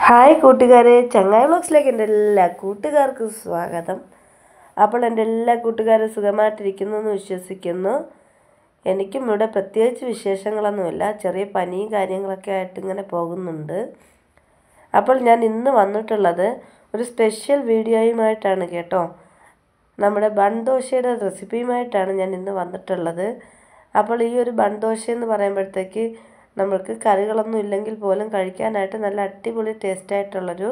Hi കൂട്ടുകാരെ, ചങ്ങായി വ്ളോഗ്സിലേക്ക് എൻ്റെ എല്ലാ കൂട്ടുകാർക്കും സ്വാഗതം. അപ്പോൾ എൻ്റെ എല്ലാ കൂട്ടുകാരും സുഖമായിട്ടിരിക്കുന്നു എന്ന് വിശ്വസിക്കുന്നു. എനിക്കും ഇവിടെ പ്രത്യേകിച്ച് വിശേഷങ്ങളൊന്നുമില്ല, ചെറിയ പനിയും കാര്യങ്ങളൊക്കെ ആയിട്ട് ഇങ്ങനെ പോകുന്നുണ്ട്. അപ്പോൾ ഞാൻ ഇന്ന് വന്നിട്ടുള്ളത് ഒരു സ്പെഷ്യൽ വീഡിയോയുമായിട്ടാണ് കേട്ടോ. നമ്മുടെ ബൺദോശയുടെ റെസിപ്പിയുമായിട്ടാണ് ഞാൻ ഇന്ന് വന്നിട്ടുള്ളത്. അപ്പോൾ ഈ ഒരു ബൺദോശ എന്ന് പറയുമ്പോഴത്തേക്ക് നമുക്ക് കറികളൊന്നും ഇല്ലെങ്കിൽ പോലും കഴിക്കാനായിട്ട് നല്ല അടിപൊളി ടേസ്റ്റായിട്ടുള്ളൊരു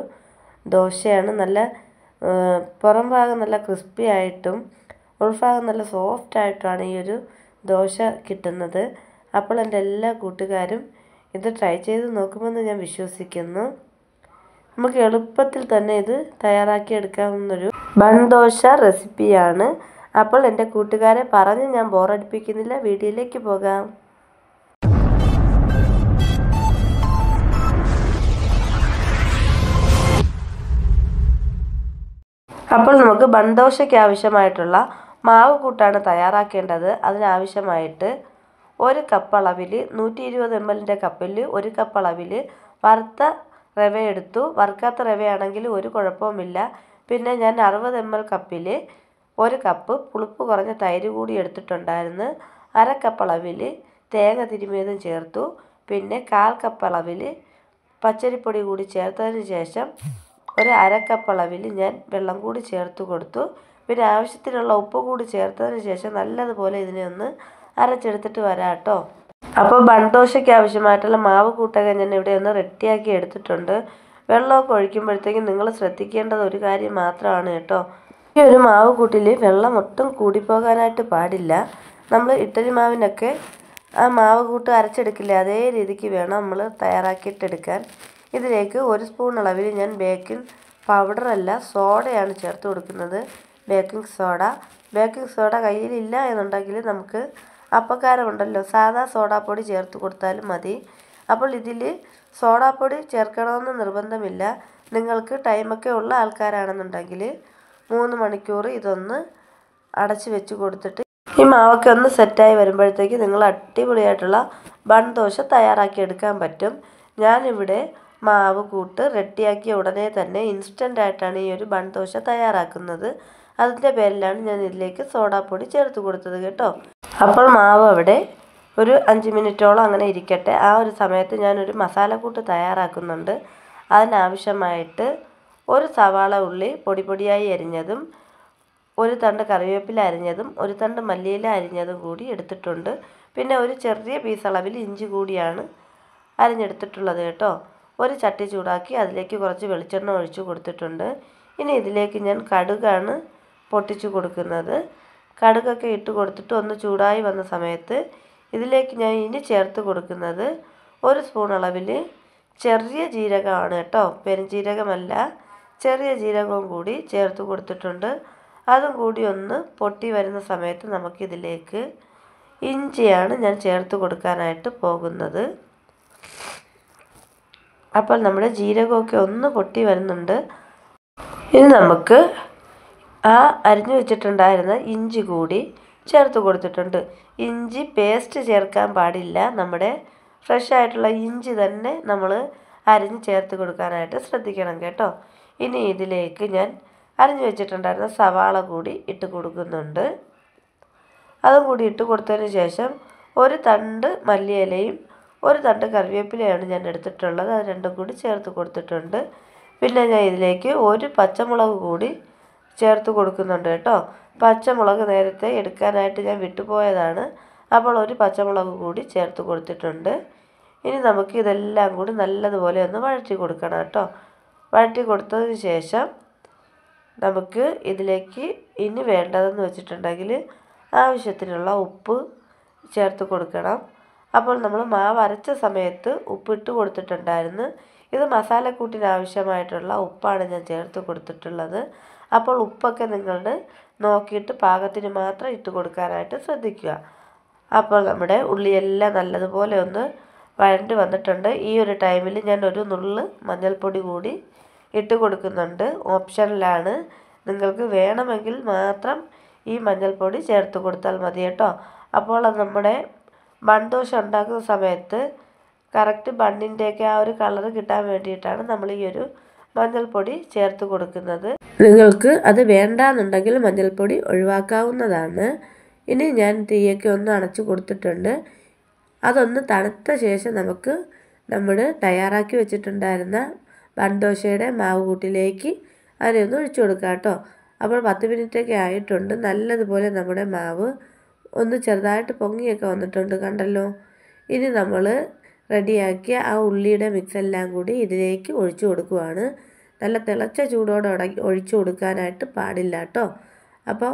ദോശയാണ്. നല്ല പുറം ഭാഗം നല്ല ക്രിസ്പി ആയിട്ടും ഉൾഭാഗം നല്ല സോഫ്റ്റായിട്ടുമാണ് ഈ ഒരു ദോശ കിട്ടുന്നത്. അപ്പോൾ എൻ്റെ എല്ലാ കൂട്ടുകാരും ഇത് ട്രൈ ചെയ്ത് നോക്കുമെന്ന് ഞാൻ വിശ്വസിക്കുന്നു. നമുക്ക് എളുപ്പത്തിൽ തന്നെ ഇത് തയ്യാറാക്കിയെടുക്കാവുന്നൊരു ബൺദോശ റെസിപ്പിയാണ്. അപ്പോൾ എൻ്റെ കൂട്ടുകാരെ പറഞ്ഞ് ഞാൻ ബോറടിപ്പിക്കുന്നില്ല, വീഡിയോയിലേക്ക് പോകാം. അപ്പോൾ നമുക്ക് ബൺദോശയ്ക്ക് ആവശ്യമായിട്ടുള്ള മാവ് കൂട്ടാണ് തയ്യാറാക്കേണ്ടത്. അതിനാവശ്യമായിട്ട് 1 കപ്പ് അളവിൽ 120 ml കപ്പിൽ 1 കപ്പ് അളവിൽ വറുത്ത റവ എടുത്തു. വറുക്കാത്ത റവയാണെങ്കിൽ ഒരു കുഴപ്പവുമില്ല. പിന്നെ ഞാൻ 60 ml കപ്പിൽ 1 കപ്പ് പുളിപ്പ് കുറഞ്ഞ തൈര് കൂടി എടുത്തിട്ടുണ്ടായിരുന്നു. 1/2 കപ്പ് അളവിൽ തേങ്ങ തിരുമിയതും ചേർത്തു. പിന്നെ 1/4 കപ്പ് അളവിൽ പച്ചരിപ്പൊടി കൂടി ചേർത്തതിന് ശേഷം 1/2 കപ്പ് അളവിൽ ഞാൻ വെള്ളം കൂടി ചേർത്ത് കൊടുത്തു. പിന്നെ ആവശ്യത്തിനുള്ള ഉപ്പ് കൂടി ചേർത്തതിന് ശേഷം നല്ലതുപോലെ ഇതിനെ ഒന്ന് അരച്ചെടുത്തിട്ട് വരാം കേട്ടോ. അപ്പോൾ ബൺദോശയ്ക്ക് ആവശ്യമായിട്ടുള്ള മാവ് കൂട്ടൊക്കെ ഞാൻ ഇവിടെ ഒന്ന് റെഡിയാക്കി എടുത്തിട്ടുണ്ട്. വെള്ളമൊക്കെ ഒഴിക്കുമ്പോഴത്തേക്കും നിങ്ങൾ ശ്രദ്ധിക്കേണ്ടത് ഒരു കാര്യം മാത്രമാണ് കേട്ടോ. ഈ ഒരു മാവ് കൂട്ടിൽ വെള്ളം ഒട്ടും കൂടിപ്പോകാനായിട്ട് പാടില്ല. നമ്മൾ ഇഡ്ഡലി മാവിനൊക്കെ ആ മാവ് കൂട്ട് അരച്ചെടുക്കില്ല, അതേ രീതിക്ക് വേണം നമ്മൾ തയ്യാറാക്കിയിട്ടെടുക്കാൻ. ഇതിലേക്ക് 1 സ്പൂൺ അളവിൽ ഞാൻ ബേക്കിംഗ് പൗഡറല്ല സോഡയാണ് ചേർത്ത് കൊടുക്കുന്നത്. ബേക്കിംഗ് സോഡ കയ്യിലില്ല എന്നുണ്ടെങ്കിൽ നമുക്ക് അപ്പക്കാരമുണ്ടല്ലോ, സാധാ സോഡാപ്പൊടി ചേർത്ത് കൊടുത്താലും മതി. അപ്പോൾ ഇതിൽ സോഡാപ്പൊടി ചേർക്കണമെന്ന് നിർബന്ധമില്ല. നിങ്ങൾക്ക് ടൈമൊക്കെ ഉള്ള ആൾക്കാരാണെന്നുണ്ടെങ്കിൽ 3 മണിക്കൂർ ഇതൊന്ന് അടച്ച് വെച്ച് കൊടുത്തിട്ട് ഈ മാവൊക്കെ ഒന്ന് സെറ്റായി വരുമ്പോഴത്തേക്ക് നിങ്ങൾ അടിപൊളിയായിട്ടുള്ള ബൺദോശ തയ്യാറാക്കിയെടുക്കാൻ പറ്റും. ഞാനിവിടെ മാവ് കൂട്ട് റെഡിയാക്കിയ ഉടനെ തന്നെ ഇൻസ്റ്റൻ്റായിട്ടാണ് ഈ ഒരു ബൺദോശ തയ്യാറാക്കുന്നത്. അതിൻ്റെ പേരിലാണ് ഞാൻ ഇതിലേക്ക് സോഡാപ്പൊടി ചേർത്ത് കൊടുത്തത് കേട്ടോ. അപ്പോൾ മാവ് അവിടെ ഒരു 5 മിനിറ്റോളം അങ്ങനെ ഇരിക്കട്ടെ. ആ ഒരു സമയത്ത് ഞാനൊരു മസാലക്കൂട്ട് തയ്യാറാക്കുന്നുണ്ട്. അതിനാവശ്യമായിട്ട് 1 സവാള ഉള്ളി പൊടിയായി അരിഞ്ഞതും 1 തണ്ട് കറിവേപ്പില അരിഞ്ഞതും 1 തണ്ട് മല്ലിയില അരിഞ്ഞതും കൂടി എടുത്തിട്ടുണ്ട്. പിന്നെ ഒരു ചെറിയ പീസ് അളവിൽ ഇഞ്ചി കൂടിയാണ് അരിഞ്ഞെടുത്തിട്ടുള്ളത് കേട്ടോ. ഒരു ചട്ടി ചൂടാക്കി അതിലേക്ക് കുറച്ച് വെളിച്ചെണ്ണ ഒഴിച്ചു കൊടുത്തിട്ടുണ്ട്. ഇനി ഇതിലേക്ക് ഞാൻ കടുകാണ് പൊട്ടിച്ചു കൊടുക്കുന്നത്. കടുകൊക്കെ ഇട്ട് കൊടുത്തിട്ട് ഒന്ന് ചൂടായി വന്ന സമയത്ത് ഇതിലേക്ക് ഞാൻ ഇനി ചേർത്ത് കൊടുക്കുന്നത് 1 സ്പൂൺ അളവിൽ ചെറിയ ജീരകമാണ് കേട്ടോ, പെരുംജീരകമല്ല, ചെറിയ ജീരകവും കൂടി ചേർത്ത് കൊടുത്തിട്ടുണ്ട്. അതും കൂടി ഒന്ന് പൊട്ടി വരുന്ന സമയത്ത് നമുക്കിതിലേക്ക് ഇഞ്ചിയാണ് ഞാൻ ചേർത്ത് കൊടുക്കാനായിട്ട് പോകുന്നത്. അപ്പോൾ നമ്മുടെ ജീരകമൊക്കെ ഒന്ന് പൊട്ടി വരുന്നുണ്ട്. ഇനി നമുക്ക് ആ അരിഞ്ഞു വെച്ചിട്ടുണ്ടായിരുന്ന ഇഞ്ചി കൂടി ചേർത്ത് കൊടുത്തിട്ടുണ്ട്. ഇഞ്ചി പേസ്റ്റ് ചേർക്കാൻ പാടില്ല, നമ്മുടെ ഫ്രഷ് ആയിട്ടുള്ള ഇഞ്ചി തന്നെ നമ്മൾ അരിഞ്ഞ് ചേർത്ത് കൊടുക്കാനായിട്ട് ശ്രദ്ധിക്കണം കേട്ടോ. ഇനി ഇതിലേക്ക് ഞാൻ അരിഞ്ഞു വെച്ചിട്ടുണ്ടായിരുന്ന സവാള കൂടി ഇട്ട് കൊടുക്കുന്നുണ്ട്. അതും കൂടി ഇട്ട് കൊടുത്തതിന് ശേഷം 1 തണ്ട് മല്ലിയിലയും 1 തണ്ട് കറിവേപ്പിലയാണ് ഞാൻ എടുത്തിട്ടുള്ളത്. അത് രണ്ടും കൂടി ചേർത്ത് കൊടുത്തിട്ടുണ്ട്. പിന്നെ ഞാൻ ഇതിലേക്ക് 1 പച്ചമുളക് കൂടി ചേർത്ത് കൊടുക്കുന്നുണ്ട് കേട്ടോ. പച്ചമുളക് നേരത്തെ എടുക്കാനായിട്ട് ഞാൻ വിട്ടുപോയതാണ്. അപ്പോൾ 1 പച്ചമുളക് കൂടി ചേർത്ത് കൊടുത്തിട്ടുണ്ട്. ഇനി നമുക്ക് ഇതെല്ലാം കൂടി നല്ലതുപോലെ ഒന്ന് വഴറ്റി കൊടുക്കണം കേട്ടോ. വഴറ്റി കൊടുത്തതിന് ശേഷം നമുക്ക് ഇതിലേക്ക് ഇനി വേണ്ടതെന്ന് വെച്ചിട്ടുണ്ടെങ്കിൽ ആവശ്യത്തിനുള്ള ഉപ്പ് ചേർത്ത് കൊടുക്കണം. അപ്പോൾ നമ്മൾ മാവ് അരച്ച സമയത്ത് ഉപ്പിട്ട് കൊടുത്തിട്ടുണ്ടായിരുന്നു. ഇത് മസാലക്കൂട്ടിന് ആവശ്യമായിട്ടുള്ള ഉപ്പാണ് ഞാൻ ചേർത്ത് കൊടുത്തിട്ടുള്ളത്. അപ്പോൾ ഉപ്പൊക്കെ നിങ്ങളുടെ നോക്കിയിട്ട് പാകത്തിന് മാത്രം ഇട്ട് കൊടുക്കാനായിട്ട് ശ്രദ്ധിക്കുക. അപ്പോൾ നമ്മുടെ ഉള്ളിയെല്ലാം നല്ലതുപോലെ ഒന്ന് വഴണ്ട് വന്നിട്ടുണ്ട്. ഈ ഒരു ടൈമിൽ ഞാൻ ഒരു നുള്ള് മഞ്ഞൾപ്പൊടി കൂടി ഇട്ട് കൊടുക്കുന്നുണ്ട്. ഓപ്ഷനിലാണ്, നിങ്ങൾക്ക് വേണമെങ്കിൽ മാത്രം ഈ മഞ്ഞൾപ്പൊടി ചേർത്ത് കൊടുത്താൽ മതി കേട്ടോ. അപ്പോൾ അത് നമ്മുടെ ബൺദോശ ഉണ്ടാക്കുന്ന സമയത്ത് കറക്റ്റ് ബണ്ണിൻ്റെയൊക്കെ ആ ഒരു കളർ കിട്ടാൻ വേണ്ടിയിട്ടാണ് നമ്മൾ ഈ ഒരു മഞ്ഞൾപ്പൊടി ചേർത്ത് കൊടുക്കുന്നത്. നിങ്ങൾക്ക് അത് വേണ്ടാന്നുണ്ടെങ്കിൽ മഞ്ഞൾപ്പൊടി ഒഴിവാക്കാവുന്നതാണ്. ഇനി ഞാൻ തീയൊക്കെ ഒന്ന് അണച്ചു കൊടുത്തിട്ടുണ്ട്. അതൊന്ന് തണുത്ത ശേഷം നമുക്ക് നമ്മൾ തയ്യാറാക്കി വെച്ചിട്ടുണ്ടായിരുന്ന ബൺദോശയുടെ മാവ് കൂട്ടിലേക്ക് അതിനൊന്ന് ഒഴിച്ചു കൊടുക്കാം കേട്ടോ. അപ്പോൾ 10 മിനിറ്റൊക്കെ ആയിട്ടുണ്ട്. നല്ലതുപോലെ നമ്മുടെ മാവ് ഒന്ന് ചെറുതായിട്ട് പൊങ്ങിയൊക്കെ വന്നിട്ടുണ്ട്, കണ്ടല്ലോ. ഇനി നമ്മൾ റെഡിയാക്കിയ ആ ഉള്ളിയുടെ മിക്സ് എല്ലാം കൂടി ഇതിലേക്ക് ഒഴിച്ചു കൊടുക്കുകയാണ്. നല്ല തിളച്ച ചൂടോടെ ഒഴിച്ചു കൊടുക്കാനായിട്ട് പാടില്ല കേട്ടോ. അപ്പോൾ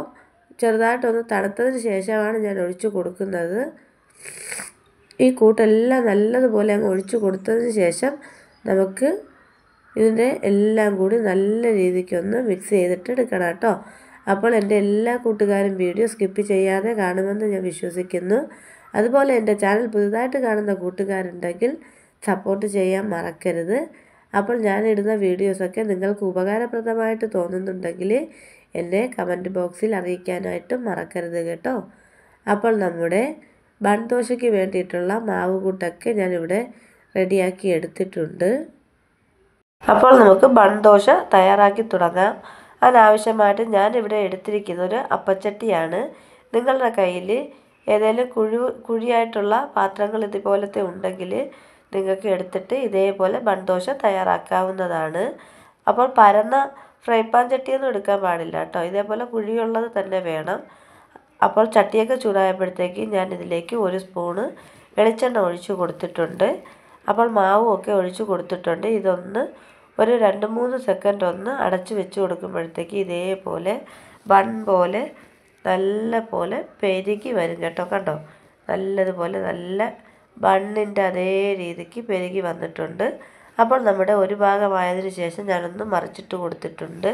ചെറുതായിട്ടൊന്ന് തണുത്തതിന് ശേഷമാണ് ഞാൻ ഒഴിച്ചു കൊടുക്കുന്നത്. ഈ കൂട്ടെല്ലാം നല്ലതുപോലെ അങ്ങ് ഒഴിച്ചു കൊടുത്തതിന് ശേഷം നമുക്ക് ഇതിൻ്റെ എല്ലാം കൂടി നല്ല രീതിക്കൊന്ന് മിക്സ് ചെയ്തിട്ട് എടുക്കണം കേട്ടോ. അപ്പോൾ എൻ്റെ എല്ലാ കൂട്ടുകാരും വീഡിയോ സ്കിപ്പ് ചെയ്യാതെ കാണുമെന്ന് ഞാൻ വിശ്വസിക്കുന്നു. അതുപോലെ എൻ്റെ ചാനൽ പുതുതായിട്ട് കാണുന്ന കൂട്ടുകാരുണ്ടെങ്കിൽ സപ്പോർട്ട് ചെയ്യാൻ മറക്കരുത്. അപ്പോൾ ഞാനിടുന്ന വീഡിയോസൊക്കെ നിങ്ങൾക്ക് ഉപകാരപ്രദമായിട്ട് തോന്നുന്നുണ്ടെങ്കിൽ എന്നെ കമൻറ്റ് ബോക്സിൽ അറിയിക്കാനായിട്ടും മറക്കരുത് കേട്ടോ. അപ്പോൾ നമ്മുടെ ബൺദോശയ്ക്ക് വേണ്ടിയിട്ടുള്ള മാവ് കൂട്ടൊക്കെ ഞാനിവിടെ റെഡിയാക്കി എടുത്തിട്ടുണ്ട്. അപ്പോൾ നമുക്ക് ബൺദോശ തയ്യാറാക്കി തുടങ്ങാം. അതിനാവശ്യമായിട്ട് ഞാനിവിടെ എടുത്തിരിക്കുന്ന ഒരു അപ്പച്ചട്ടിയാണ്. നിങ്ങളുടെ കയ്യിൽ ഏതെങ്കിലും കുഴിയായിട്ടുള്ള പാത്രങ്ങൾ ഇതുപോലത്തെ ഉണ്ടെങ്കിൽ നിങ്ങൾക്ക് എടുത്തിട്ട് ഇതേപോലെ ബൺദോശ തയ്യാറാക്കാവുന്നതാണ്. അപ്പോൾ പരന്ന ഫ്രൈ പാൻ ചട്ടിയൊന്നും എടുക്കാൻ പാടില്ല കേട്ടോ. ഇതേപോലെ കുഴിയുള്ളത് തന്നെ വേണം. അപ്പോൾ ചട്ടിയൊക്കെ ചൂടായപ്പോഴത്തേക്ക് ഞാൻ ഇതിലേക്ക് 1 സ്പൂണ് വെളിച്ചെണ്ണ ഒഴിച്ചു കൊടുത്തിട്ടുണ്ട്. അപ്പോൾ മാവും ഒക്കെ ഒഴിച്ചു കൊടുത്തിട്ടുണ്ട്. ഇതൊന്ന് ഒരു 2-3 സെക്കൻഡ് ഒന്ന് അടച്ചു വെച്ച് കൊടുക്കുമ്പോഴത്തേക്ക് ഇതേപോലെ ബൺ പോലെ നല്ല പോലെ പെരുകി വരും കേട്ടോ. കണ്ടോ, നല്ലതുപോലെ നല്ല ബണ്ണിൻ്റെ അതേ രീതിക്ക് പെരുകി വന്നിട്ടുണ്ട്. അപ്പോൾ നമ്മുടെ ഒരു ഭാഗമായതിനു ശേഷം ഞാനൊന്ന് മറിച്ചിട്ട് കൊടുത്തിട്ടുണ്ട്.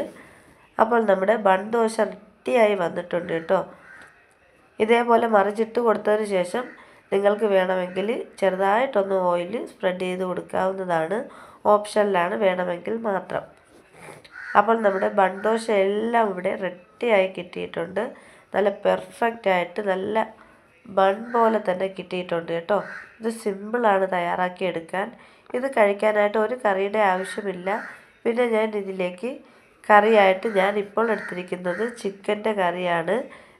അപ്പോൾ നമ്മുടെ ബൺദോശ റെഡിയായി വന്നിട്ടുണ്ട് കേട്ടോ. ഇതേപോലെ മറിച്ചിട്ട് കൊടുത്തതിന് ശേഷം നിങ്ങൾക്ക് വേണമെങ്കിൽ ചെറുതായിട്ടൊന്ന് ഓയിൽ സ്പ്രെഡ് ചെയ്ത് കൊടുക്കാവുന്നതാണ്. ഓപ്ഷനിലാണ്, വേണമെങ്കിൽ മാത്രം. അപ്പോൾ നമ്മുടെ ബൺദോശ എല്ലാം ഇവിടെ റെഡിയായി കിട്ടിയിട്ടുണ്ട്. നല്ല പെർഫെക്റ്റായിട്ട് നല്ല ബൺ പോലെ തന്നെ കിട്ടിയിട്ടുണ്ട് കേട്ടോ. ഇത് സിമ്പിളാണ് തയ്യാറാക്കി എടുക്കാൻ. ഇത് കഴിക്കാനായിട്ട് ഒരു കറിയുടെ ആവശ്യമില്ല. പിന്നെ ഞാൻ ഇതിലേക്ക് കറിയായിട്ട് ഞാൻ ഇപ്പോൾ എടുത്തിരിക്കുന്നത് ചിക്കൻ്റെ കറിയാണ്.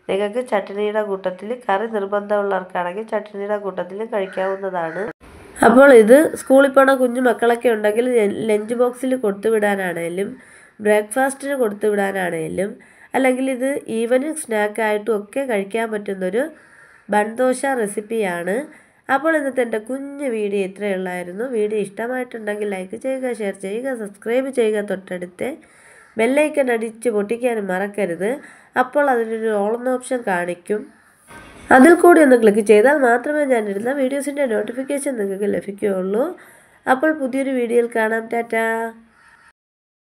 നിങ്ങൾക്ക് ചട്നിയുടെ കൂട്ടത്തിൽ കറി നിർബന്ധമുള്ളവർക്കാണെങ്കിൽ ചട്നിയുടെ കൂട്ടത്തിൽ കഴിക്കാവുന്നതാണ്. അപ്പോൾ ഇത് സ്കൂളിൽ പോണ കുഞ്ഞു മക്കളൊക്കെ ഉണ്ടെങ്കിൽ ലഞ്ച് ബോക്സിൽ കൊടുത്തുവിടാനാണേലും ബ്രേക്ക്ഫാസ്റ്റിന് കൊടുത്തുവിടാനാണേലും അല്ലെങ്കിൽ ഇത് ഈവനിങ് സ്നാക്കായിട്ടും ഒക്കെ കഴിക്കാൻ പറ്റുന്നൊരു ബൺദോശ റെസിപ്പിയാണ്. അപ്പോൾ ഇന്നത്തെ എൻ്റെ കുഞ്ഞു വീഡിയോ ഇത്രയേ ഉള്ളായിരുന്നു. വീഡിയോ ഇഷ്ടമായിട്ടുണ്ടെങ്കിൽ ലൈക്ക് ചെയ്യുക, ഷെയർ ചെയ്യുക, സബ്സ്ക്രൈബ് ചെയ്യുക. തൊട്ടടുത്ത് ബെല്ലൈക്കൺ അടിച്ച് പൊട്ടിക്കാനും മറക്കരുത്. അപ്പോൾ അതിനൊരു ഓൾ എന്ന ഓപ്ഷൻ കാണിക്കും. അതിൽ കൂടി ഒന്ന് ക്ലിക്ക് ചെയ്താൽ മാത്രമേ ഞാനിടുന്ന വീഡിയോസിൻ്റെ നോട്ടിഫിക്കേഷൻ നിങ്ങൾക്ക് ലഭിക്കുകയുള്ളൂ. അപ്പോൾ പുതിയൊരു വീഡിയോയിൽ കാണാം. ടാറ്റാ.